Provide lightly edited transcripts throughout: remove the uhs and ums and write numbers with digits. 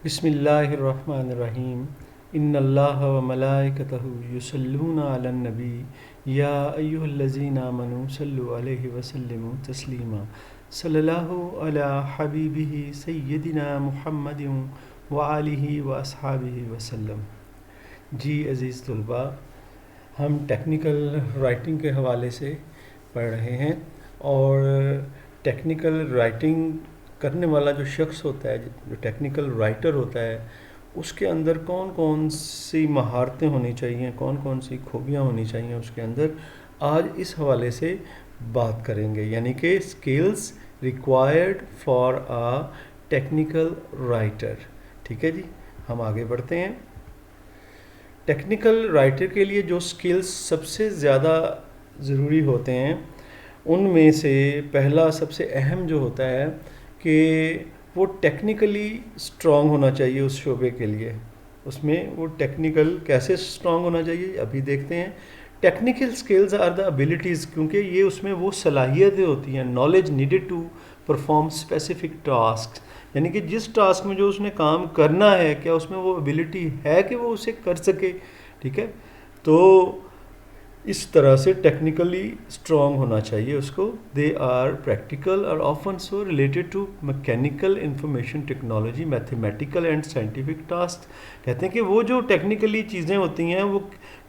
بسم اللہ الرحمن الرحیم ان اللہ و ملائکتہ یصلون علی النبی یا ایہا الذین آمنوا صلوا علیہ وسلموا تسلیما صلی اللہ علی حبیبہ سیدنا محمد وآلہ واصحابہ وسلم۔ جی عزیز طلباء، ہم ٹیکنیکل رائٹنگ کے حوالے سے پڑھ رہے ہیں، اور ٹیکنیکل رائٹنگ کرنے والا جو شخص ہوتا ہے، جو ٹیکنیکل رائٹر ہوتا ہے، اس کے اندر کون کون سی مہارتیں ہونی چاہیے، کون کون سی خوبیاں ہونی چاہیے اس کے اندر، آج اس حوالے سے بات کریں گے، یعنی کہ skills required for a technical writer. ٹھیک ہے جی، ہم آگے بڑھتے ہیں۔ ٹیکنیکل رائٹر کے لیے جو سکلز سب سے زیادہ ضروری ہوتے ہیں، ان میں سے پہلا سب سے اہم جو ہوتا ہے کہ وہ ٹیکنیکلی اسٹرانگ ہونا چاہیے اس شعبے کے لیے۔ اس میں وہ ٹیکنیکل کیسے اسٹرانگ ہونا چاہیے ابھی دیکھتے ہیں۔ Technical skills are the abilities, کیونکہ یہ اس میں وہ صلاحیتیں ہوتی ہیں، knowledge needed to perform specific task, یعنی کہ جس ٹاسک میں جو اس نے کام کرنا ہے، کیا اس میں وہ ابیلٹی ہے کہ وہ اسے کر سکے۔ ٹھیک ہے، تو اس طرح سے ٹیکنیکلی اسٹرانگ ہونا چاہیے اس کو۔ دے آر پریکٹیکل اور often so related to mechanical information technology, mathematical and scientific task. کہتے ہیں کہ وہ جو ٹیکنیکلی چیزیں ہوتی ہیں وہ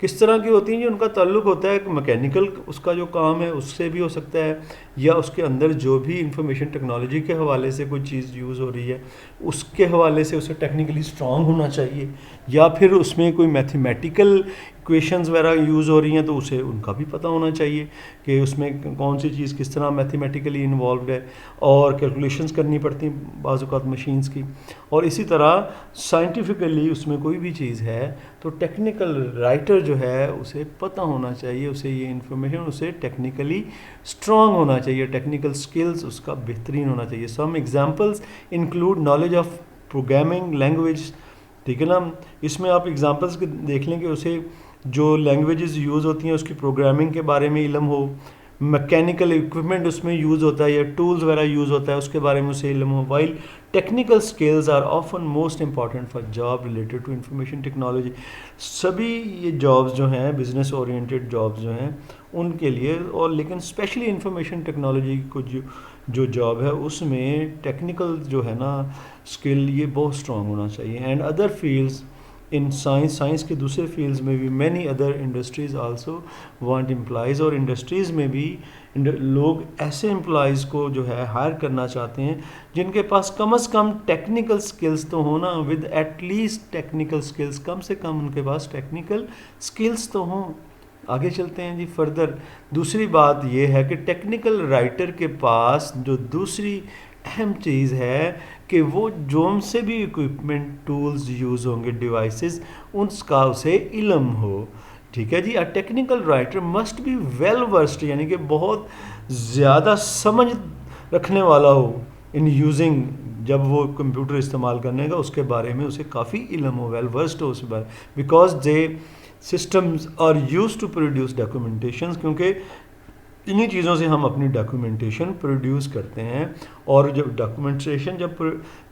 کس طرح کی ہوتی ہیں، جو ان کا تعلق ہوتا ہے کہ میکینیکل اس کا جو کام ہے اس سے بھی ہو سکتا ہے، یا اس کے اندر جو بھی انفارمیشن ٹیکنالوجی کے حوالے سے کوئی چیز یوز ہو رہی ہے اس کے حوالے سے اسے ٹیکنیکلی اسٹرانگ ہونا چاہیے، یا پھر اس میں کوئی میتھمیٹیکل ایکویشنز وغیرہ یوز ہو رہی ہیں تو اسے ان کا بھی پتہ ہونا چاہیے کہ اس میں کون سی چیز کس طرح میتھمیٹیکلی انوالوڈ ہے، اور کیلکولیشنز کرنی پڑتی ہیں بعض اوقات مشینز کی۔ اور اسی طرح سائنٹیفکلی اس میں کوئی بھی چیز ہے تو ٹیکنیکل رائٹر جو ہے اسے پتہ ہونا چاہیے، اسے یہ انفارمیشن، اسے ٹیکنیکلی اسٹرانگ ہونا چاہیے، ٹیکنیکل سکلز اس کا بہترین ہونا چاہیے۔ Some examples include knowledge of programming language. ٹھیک ہے نا، اس میں آپ ایگزامپلز دیکھ لیں کہ اسے جو لینگویجز یوز ہوتی ہیں اس کی پروگرامنگ کے بارے میں علم ہو، میکینیکل اکوپمنٹ اس میں یوز ہوتا ہے یا ٹولز وغیرہ یوز ہوتا ہے اس کے بارے میں اسے علم ہو۔ While technical skills are often most important for job related to information technology. سبھی یہ جابز جو ہیں، بزنس اورینٹیڈ جابز جو ہیں ان کے لیے، اور لیکن اسپیشلی انفارمیشن ٹیکنالوجی کو جو جاب ہے اس میں ٹیکنیکل جو ہے نا اسکل یہ بہت اسٹرانگ ہونا چاہیے۔ And other fields in science کے دوسرے فیلڈز میں بھی many other industries also want employees, اور انڈسٹریز میں بھی لوگ ایسے امپلائیز کو جو ہے ہائر کرنا چاہتے ہیں جن کے پاس کم از کم ٹیکنیکل سکلز تو ہونا، with at least technical skills, کم سے کم ان کے پاس ٹیکنیکل سکلز تو ہوں۔ آگے چلتے ہیں جی فردر۔ دوسری بات یہ ہے کہ ٹیکنیکل رائٹر کے پاس جو دوسری اہم چیز ہے کہ وہ جو ان سے بھی اکوپمنٹ ٹولز یوز ہوں گے، ڈیوائسز، اس کا اسے علم ہو۔ ٹھیک ہے جی، a technical writer must be well versed, یعنی کہ بہت زیادہ سمجھ رکھنے والا ہو ان یوزنگ، جب وہ کمپیوٹر استعمال کرنے کا اس کے بارے میں اسے کافی علم ہو، ویل ورسڈ ہو اس بارے، because they systems are use to produce documentations, کیونکہ انہی چیزوں سے ہم اپنی ڈاکومنٹیشن پروڈیوس کرتے ہیں، اور جب ڈاکومنٹیشن جب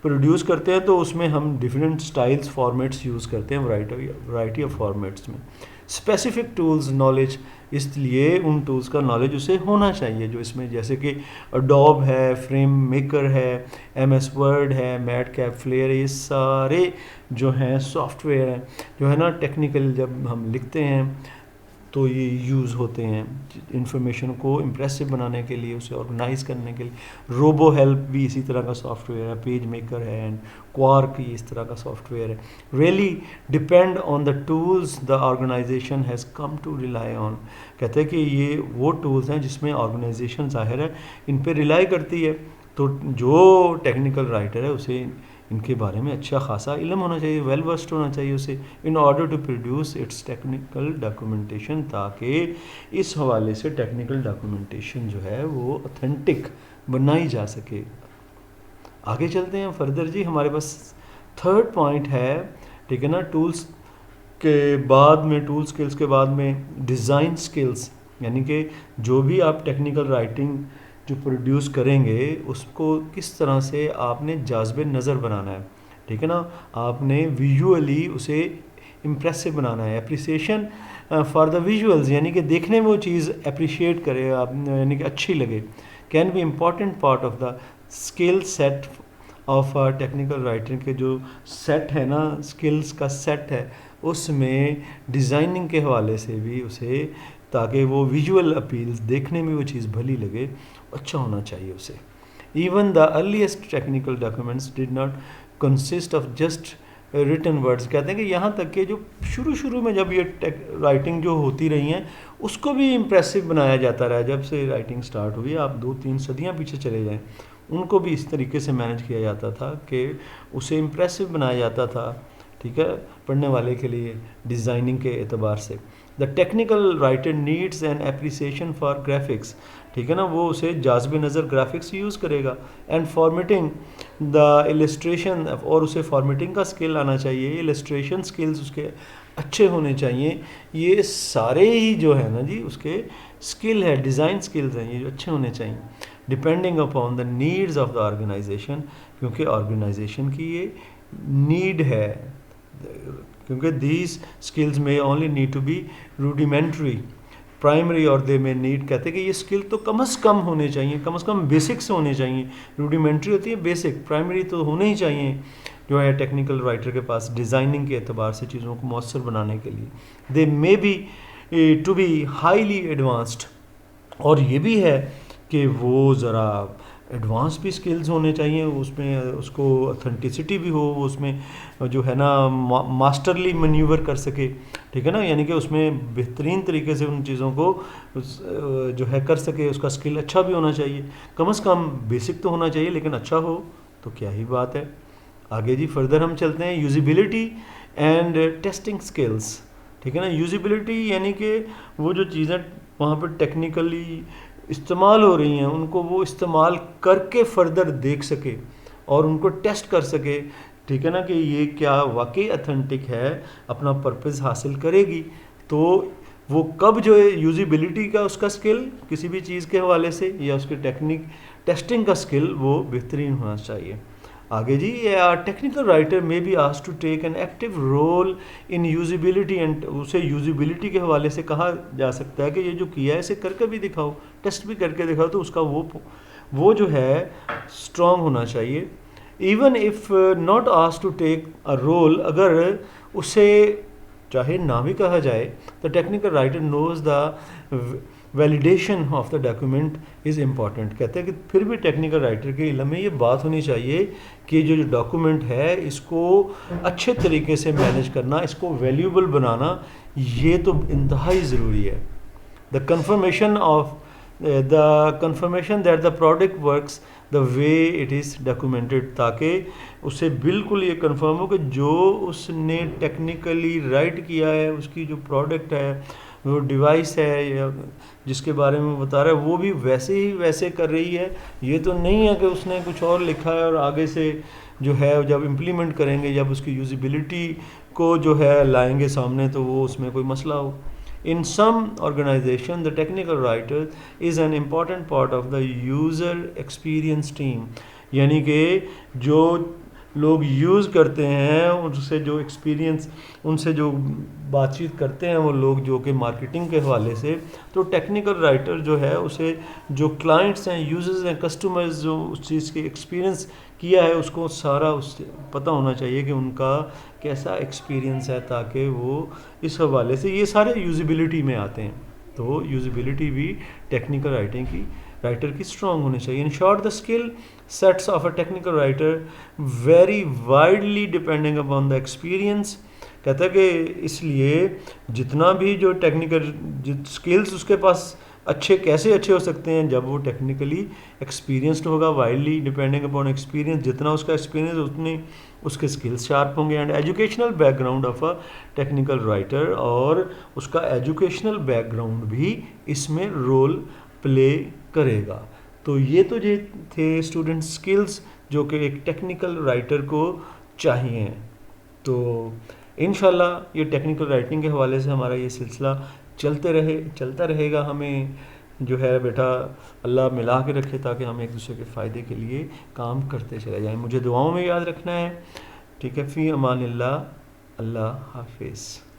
پروڈیوس کرتے ہیں تو اس میں ہم ڈفرینٹ سٹائلز فارمیٹس یوز کرتے ہیں، ورائٹی آف فارمیٹس میں۔ اسپیسیفک ٹولز نالج، اس لیے ان ٹولز کا نالج اسے ہونا چاہیے جو اس میں، جیسے کہ اڈوب ہے، فریم میکر ہے، ایم ایس ورڈ ہے، میٹ کیپ فلیئر، یہ سارے جو ہیں سافٹ ویئر ہیں جو ہے نا ٹیکنیکل، جب ہم لکھتے ہیں تو یہ یوز ہوتے ہیں انفارمیشن کو امپریسو بنانے کے لیے، اسے آرگنائز کرنے کے لیے۔ روبو ہیلپ بھی اسی طرح کا سافٹ ویئر ہے، پیج میکر ہے، اینڈ کوارک یہ اس طرح کا سافٹ ویئر ہے۔ Really depend on the tools the organization has come to rely on. کہتے ہیں کہ یہ وہ ٹولز ہیں جس میں آرگنائزیشن ظاہر ہے ان پہ ریلائی کرتی ہے، تو جو ٹیکنیکل رائٹر ہے اسے ان کے بارے میں اچھا خاصا علم ہونا چاہیے، ویل ورسڈ ہونا چاہیے اسے، in order to produce its technical documentation, تاکہ اس حوالے سے ٹیکنیکل ڈاکومنٹیشن جو ہے وہ اوتھینٹک بنائی جا سکے۔ آگے چلتے ہیں فردر جی، ہمارے پاس تھرڈ پوائنٹ ہے، ٹھیک ہے نا، ٹولز کے بعد میں، ٹول سکلز کے بعد میں ڈیزائن سکلز، یعنی کہ جو بھی آپ ٹیکنیکل رائٹنگ جو پروڈیوس کریں گے اس کو کس طرح سے آپ نے جاذب نظر بنانا ہے۔ ٹھیک ہے نا. آپ نے ویژولی اسے امپریسو بنانا ہے. اپریسیشن فار دا ویژولز یعنی کہ دیکھنے میں وہ چیز اپریشیٹ کرے آپ یعنی کہ اچھی لگے. Can be important part of the skill set of technical writer کے جو سیٹ ہے نا اسکلس کا سیٹ ہے اس میں ڈیزائننگ کے حوالے سے بھی اسے تاکہ وہ ویژول اپیلز دیکھنے میں وہ چیز بھلی لگے اچھا ہونا چاہیے اسے. Even the earliest technical documents did not consist of just return words. کہتے ہیں کہ یہاں تک کہ جو شروع میں جب یہ رائٹنگ جو ہوتی رہی ہیں اس کو بھی امپریسو بنایا جاتا رہا. جب سے رائٹنگ سٹارٹ ہوئی آپ 2-3 صدیاں پیچھے چلے جائیں ان کو بھی اس طریقے سے مینج کیا جاتا تھا کہ اسے امپریسو بنایا جاتا تھا, ٹھیک ہے, پڑھنے والے کے لیے ڈیزائننگ کے اعتبار سے. The technical writer needs an appreciation for graphics, ٹھیک ہے نا, وہ اسے جاذب نظر گرافکس یوز کرے گا. اینڈ فارمیٹنگ دا السٹریشن, اور اسے فارمیٹنگ کا اسکل آنا چاہیے, السٹریشن اسکلز اس کے اچھے ہونے چاہیے. یہ سارے ہی جو ہے نا جی اس کے اسکل ہے, ڈیزائن اسکلز ہیں, یہ جو اچھے ہونے چاہیے. Depending upon the needs of the organization, کیونکہ آرگنائزیشن کی یہ نیڈ ہے, کیونکہ these skills may only need to be rudimentary primary اور دے میں نیڈ. کہتے ہیں کہ یہ اسکل تو کم از کم ہونے چاہیے, کم از کم بیسکس ہونے چاہیے. روڈیمنٹری ہوتی ہے بیسک, پرائمری تو ہونے ہی چاہیے جو ہے ٹیکنیکل رائٹر کے پاس ڈیزائننگ کے اعتبار سے چیزوں کو مؤثر بنانے کے لیے. They may be to be highly advanced, اور یہ بھی ہے کہ وہ ذرا ایڈوانس بھی اسکلز ہونے چاہیے, اس میں اس کو اتھینٹسٹی بھی ہو, وہ اس میں جو ہے نا ماسٹرلی مینیور کر سکے, ٹھیک ہے نا, یعنی کہ اس میں بہترین طریقے سے ان چیزوں کو جو ہے کر سکے. اس کا اسکل اچھا بھی ہونا چاہیے, کم از کم بیسک تو ہونا چاہیے, لیکن اچھا ہو تو کیا ہی بات ہے. آگے جی فردر ہم چلتے ہیں. یوزیبلٹی اینڈ ٹیسٹنگ اسکلس, ٹھیک ہے نا. یوزیبلٹی یعنی کہ وہ جو چیزیں وہاں پہ ٹیکنیکلی استعمال ہو رہی ہیں ان کو وہ استعمال کر کے فردر دیکھ سکے اور ان کو ٹیسٹ کر سکے, ٹھیک ہے نا, کہ یہ کیا واقعی اتھینٹک ہے, اپنا پرپز حاصل کرے گی. تو وہ کب جو ہے یوزیبلٹی کا اس کا اسکل کسی بھی چیز کے حوالے سے یا اس کے ٹیسٹنگ کا اسکل وہ بہترین ہونا چاہیے. آگے جی technical writer may be asked to take an active role in usability, and اسے یوزیبلٹی کے حوالے سے کہا جا سکتا ہے کہ یہ جو کیا ہے اسے کر کے بھی دکھاؤ, ٹیسٹ بھی کر کے دکھاؤ, تو اس کا وہ جو ہے اسٹرانگ ہونا چاہیے. Even if not asked to take a role, اگر اسے چاہے نہ بھی کہا جائے, تو technical writer knows the validation of the document is important. کہتے ہیں کہ پھر بھی ٹیکنیکل رائٹر کے علم میں یہ بات ہونی چاہیے کہ جو ڈاکیومنٹ ہے اس کو اچھے طریقے سے مینیج کرنا, اس کو ویلیوبل بنانا, یہ تو انتہائی ضروری ہے. The confirmation that the product works the way it is documented, تاکہ اسے بالکل یہ کنفرم ہو کہ جو اس نے ٹیکنیکلی رائٹ کیا ہے, اس کی جو پروڈکٹ ہے, وہ ڈیوائس ہے یا جس کے بارے میں بتا رہا ہے, وہ بھی ویسے ہی ویسے کر رہی ہے. یہ تو نہیں ہے کہ اس نے کچھ اور لکھا ہے اور آگے سے جو ہے جب امپلیمنٹ کریں گے, جب اس کی یوزیبلٹی کو جو ہے لائیں گے سامنے, تو وہ اس میں کوئی مسئلہ ہو. In some organization, the technical writer is an important part of the user experience team. یعنی کہ جو لوگ یوز کرتے ہیں ان سے جو ایکسپیرینس, ان سے جو بات چیت کرتے ہیں وہ لوگ جو کہ مارکیٹنگ کے حوالے سے, تو ٹیکنیکل رائٹر جو ہے اسے جو کلائنٹس ہیں, یوزرز ہیں, کسٹمرز جو اس چیز کے ایکسپیرینس کیا ہے اس کو سارا اس پتہ ہونا چاہیے کہ ان کا کیسا ایکسپیرینس ہے, تاکہ وہ اس حوالے سے یہ سارے یوزیبلٹی میں آتے ہیں. تو یوزیبلٹی بھی ٹیکنیکل رائٹر کی اسٹرانگ ہونی چاہیے. In short the skill sets of a technical writer very widely depending upon the experience. کہتا ہے کہ اس لیے جتنا بھی جو ٹیکنیکل اسکلس اس کے پاس کیسے اچھے ہو سکتے ہیں, جب وہ ٹیکنیکلی ایکسپیرینسڈ ہوگا. وائڈلی ڈپینڈنگ اپون ایکسپیرینس, جتنا اس کا ایکسپیرینس اتنی اس کے اسکلس شارپ ہوں گے. And educational back ground of a technical writer, اور اس کا ایجوکیشنل بیک گراؤنڈ بھی اس میں رول پلے کرے گا. تو یہ تو یہ تھے اسٹوڈنٹ اسکلس جو کہ ایک ٹیکنیکل رائٹر کو چاہیے. تو انشاءاللہ یہ ٹیکنیکل رائٹنگ کے حوالے سے ہمارا یہ سلسلہ چلتا رہے گا. ہمیں جو ہے بیٹا اللہ ملا کے رکھے تاکہ ہم ایک دوسرے کے فائدے کے لیے کام کرتے چلے جائیں. مجھے دعاؤں میں یاد رکھنا ہے. ٹھیک ہے، فی امان اللہ، اللہ حافظ.